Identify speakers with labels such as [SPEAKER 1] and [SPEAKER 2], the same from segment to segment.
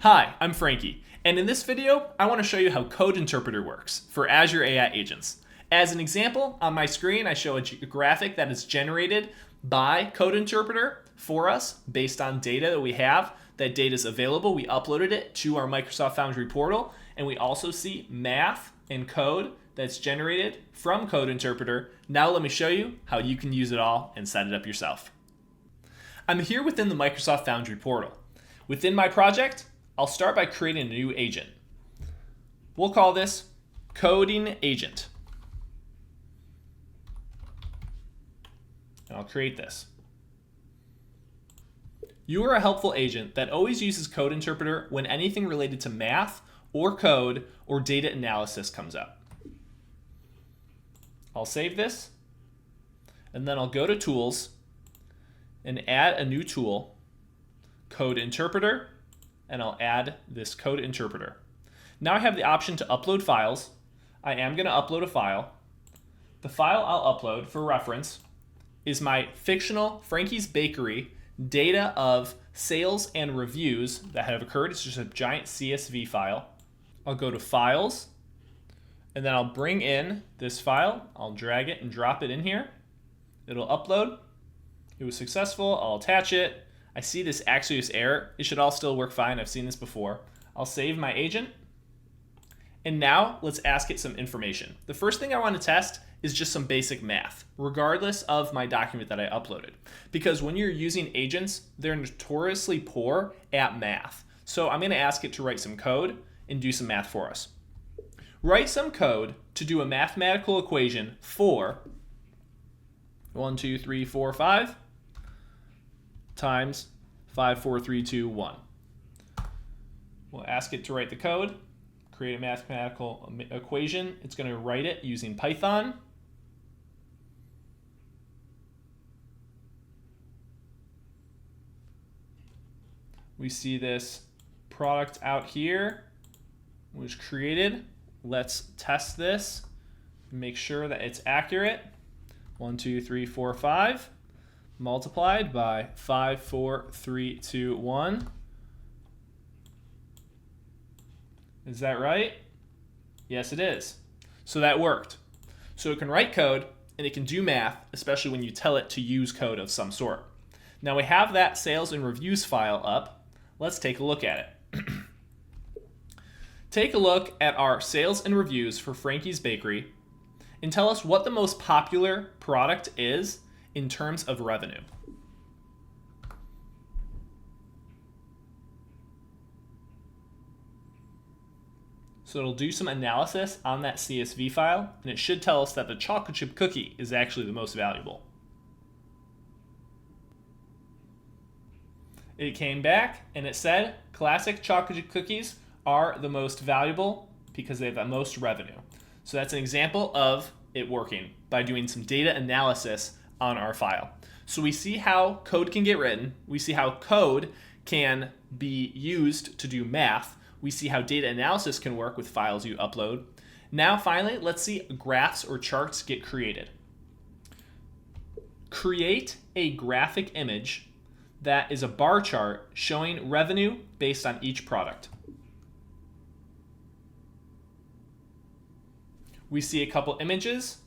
[SPEAKER 1] Hi, I'm Frankie, and in this video, I want to show you how Code Interpreter works for Azure AI agents. As an example, on my screen, I show a graphic that is generated by Code Interpreter for us based on data that we have. That data is available. We uploaded it to our Microsoft Foundry portal, and we also see math and code that's generated from Code Interpreter. Now let me show you how you can use it all and set it up yourself. I'm here within the Microsoft Foundry portal. Within my project, I'll start by creating a new agent. We'll call this Coding Agent. And I'll create this. You are a helpful agent that always uses Code Interpreter when anything related to math or code or data analysis comes up. I'll save this, and then I'll go to Tools and add a new tool, Code Interpreter, and I'll add this Code Interpreter. Now I have the option to upload files. I am going to upload a file. The file I'll upload for reference is my fictional Frankie's Bakery data of sales and reviews that have occurred. It's just a giant CSV file. I'll go to Files, and then I'll bring in this file. I'll drag it and drop it in here. It'll upload. It was successful. I'll attach it. I see this Axios error. It should all still work fine. I've seen this before. I'll save my agent. And now let's ask it some information. The first thing I want to test is just some basic math, regardless of my document that I uploaded. Because when you're using agents, they're notoriously poor at math. So I'm going to ask it to write some code and do some math for us. Write some code to do a mathematical equation for 1, 2, 3, 4, 5 times 5, 4, 3, 2, 1. We'll ask it to write the code, create a mathematical equation. It's going to write it using Python. We see this product out here was created. Let's test this, make sure that it's accurate. 1, 2, 3, 4, 5 multiplied by 5, 4, 3, 2, 1. Is that right? Yes, it is. So that worked. So it can write code and it can do math, especially when you tell it to use code of some sort. Now we have that sales and reviews file up. Let's take a look at it. Take a look at our sales and reviews for Frankie's Bakery and tell us what the most popular product is in terms of revenue. So it'll do some analysis on that CSV file, and it should tell us that the chocolate chip cookie is actually the most valuable. It came back and it said classic chocolate chip cookies are the most valuable because they have the most revenue. So that's an example of it working by doing some data analysis on our file. So we see how code can get written. We see how code can be used to do math. We see how data analysis can work with files you upload. Now finally, let's see graphs or charts get created. Create a graphic image that is a bar chart showing revenue based on each product. We see a couple images.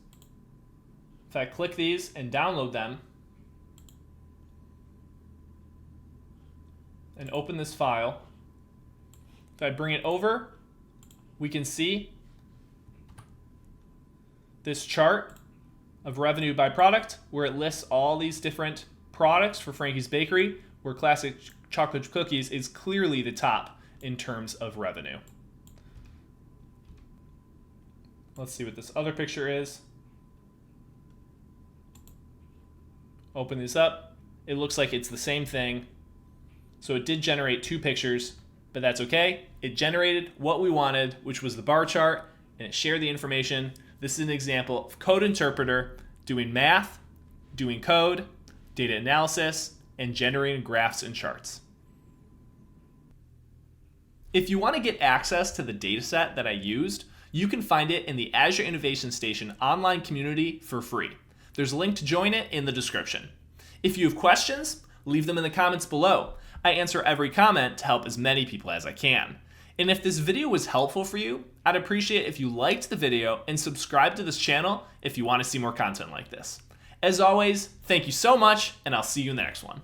[SPEAKER 1] If I click these and download them and open this file, if I bring it over, we can see this chart of revenue by product where it lists all these different products for Frankie's Bakery, where classic chocolate cookies is clearly the top in terms of revenue. Let's see what this other picture is. Open this up. It looks like it's the same thing. So it did generate two pictures, but that's okay. It generated what we wanted, which was the bar chart, and it shared the information. This is an example of Code Interpreter doing math, doing code, data analysis, and generating graphs and charts. If you want to get access to the dataset that I used, you can find it in the Azure Innovation Station online community for free. There's a link to join it in the description. If you have questions, leave them in the comments below. I answer every comment to help as many people as I can. And if this video was helpful for you, I'd appreciate if you liked the video and subscribe to this channel if you want to see more content like this. As always, thank you so much, and I'll see you in the next one.